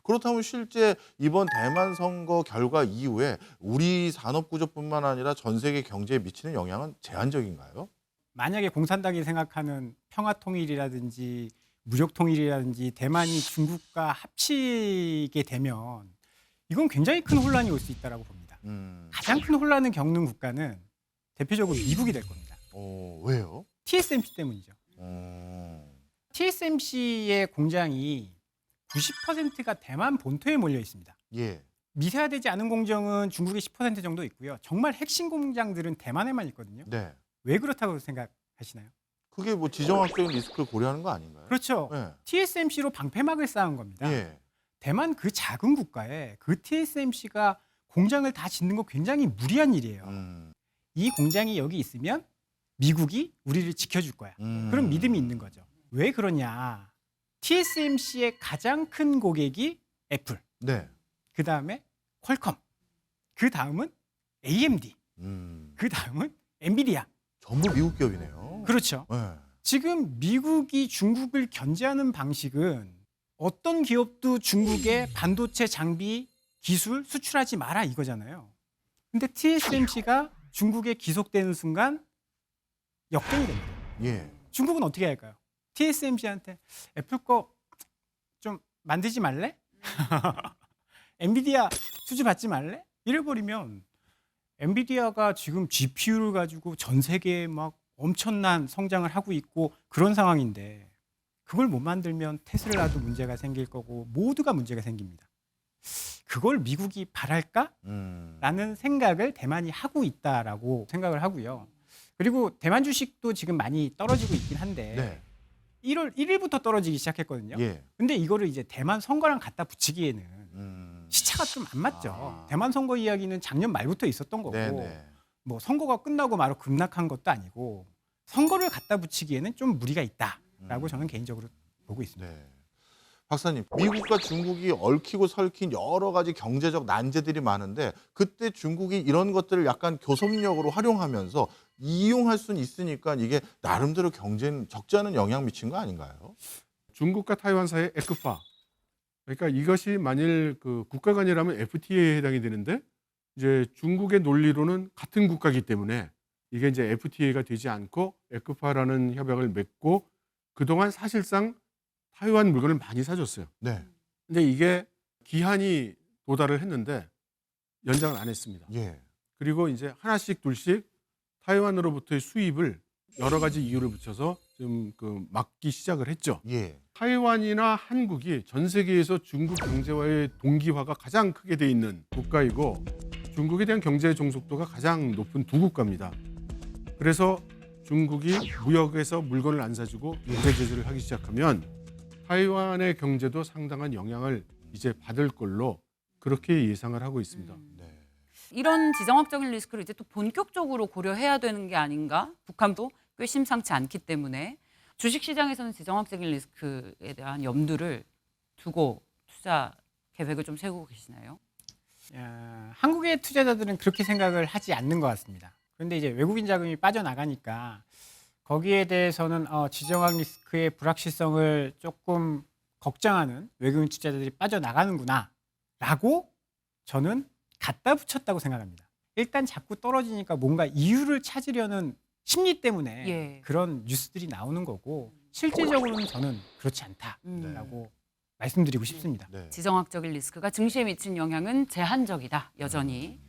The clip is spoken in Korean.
그렇다면 실제 이번 대만 선거 결과 이후에 우리 산업 구조뿐만 아니라 전 세계 경제에 미치는 영향은 제한적인가요? 만약에 공산당이 생각하는 평화 통일이라든지 무역 통일이라든지 대만이 중국과 합치게 되면 이건 굉장히 큰 혼란이 올 수 있다고 봅니다. 가장 큰 혼란을 겪는 국가는 대표적으로 미국이 될 겁니다. 왜요? TSMC 때문이죠. TSMC의 공장이 90%가 대만 본토에 몰려 있습니다. 예. 미세화되지 않은 공정은 중국에 10% 정도 있고요. 정말 핵심 공장들은 대만에만 있거든요. 네. 왜 그렇다고 생각하시나요? 그게 뭐 지정학적인 리스크를 고려하는 거 아닌가요? 그렇죠. 네. TSMC로 방패막을 쌓은 겁니다. 예. 대만 그 작은 국가에 그 TSMC가 공장을 다 짓는 거 굉장히 무리한 일이에요. 이 공장이 여기 있으면 미국이 우리를 지켜줄 거야. 그런 믿음이 있는 거죠. 왜 그러냐? TSMC의 가장 큰 고객이 애플, 네. 그 다음에 퀄컴, 그 다음은 AMD, 그 다음은 엔비디아. 전부 미국 기업이네요. 그렇죠. 네. 지금 미국이 중국을 견제하는 방식은 어떤 기업도 중국에 반도체 장비 기술 수출하지 마라 이거잖아요. 근데 TSMC가 중국에 기속되는 순간 역전이 됩니다. 예. 중국은 어떻게 할까요? TSMC한테 애플 거 좀 만들지 말래? 엔비디아 수주 받지 말래? 이래버리면 엔비디아가 지금 GPU를 가지고 전 세계에 막 엄청난 성장을 하고 있고 그런 상황인데 그걸 못 만들면 테슬라도 문제가 생길 거고 모두가 문제가 생깁니다. 그걸 미국이 바랄까? 라는 생각을 대만이 하고 있다라고 생각을 하고요. 그리고 대만 주식도 지금 많이 떨어지고 있긴 한데 네. 1월 1일부터 떨어지기 시작했거든요. 예. 근데 이거를 이제 대만 선거랑 갖다 붙이기에는 시차가 좀 안 맞죠. 대만 선거 이야기는 작년 말부터 있었던 거고 네네. 뭐 선거가 끝나고 바로 급락한 것도 아니고 선거를 갖다 붙이기에는 좀 무리가 있다라고 저는 개인적으로 보고 있습니다. 네. 박사님, 미국과 중국이 얽히고 설킨 여러 가지 경제적 난제들이 많은데 그때 중국이 이런 것들을 약간 교섭력으로 활용하면서 이용할 수는 있으니까 이게 나름대로 경제는 적지 않은 영향 미친 거 아닌가요? 중국과 타이완 사이의 에크파. 그러니까 이것이 만일 그 국가 간이라면 FTA에 해당이 되는데 이제 중국의 논리로는 같은 국가이기 때문에 이게 이제 FTA가 되지 않고 에크파라는 협약을 맺고 그동안 사실상 타이완 물건을 많이 사줬어요. 네. 근데 이게 기한이 도달을 했는데 연장을 안 했습니다. 예. 그리고 이제 하나씩 둘씩 타이완으로부터의 수입을 여러 가지 이유를 붙여서 좀 막기 시작을 했죠. 예. 타이완이나 한국이 전 세계에서 중국 경제와의 동기화가 가장 크게 돼 있는 국가이고 중국에 대한 경제 종속도가 가장 높은 두 국가입니다. 그래서 중국이 무역에서 물건을 안 사주고 경제 제재를 하기 시작하면 타이완의 경제도 상당한 영향을 이제 받을 걸로 그렇게 예상을 하고 있습니다. 네. 이런 지정학적인 리스크를 이제 또 본격적으로 고려해야 되는 게 아닌가? 북한도 꽤 심상치 않기 때문에 주식시장에서는 지정학적인 리스크에 대한 염두를 두고 투자 계획을 좀 세우고 계시나요? 한국의 투자자들은 그렇게 생각을 하지 않는 것 같습니다. 그런데 이제 외국인 자금이 빠져나가니까 거기에 대해서는 지정학 리스크의 불확실성을 조금 걱정하는 외국인 투자자들이 빠져나가는구나라고 저는 갖다 붙였다고 생각합니다. 일단 자꾸 떨어지니까 뭔가 이유를 찾으려는 심리 때문에 예. 그런 뉴스들이 나오는 거고 실질적으로는 저는 그렇지 않다라고 말씀드리고 싶습니다. 네. 지정학적인 리스크가 증시에 미친 영향은 제한적이다, 여전히.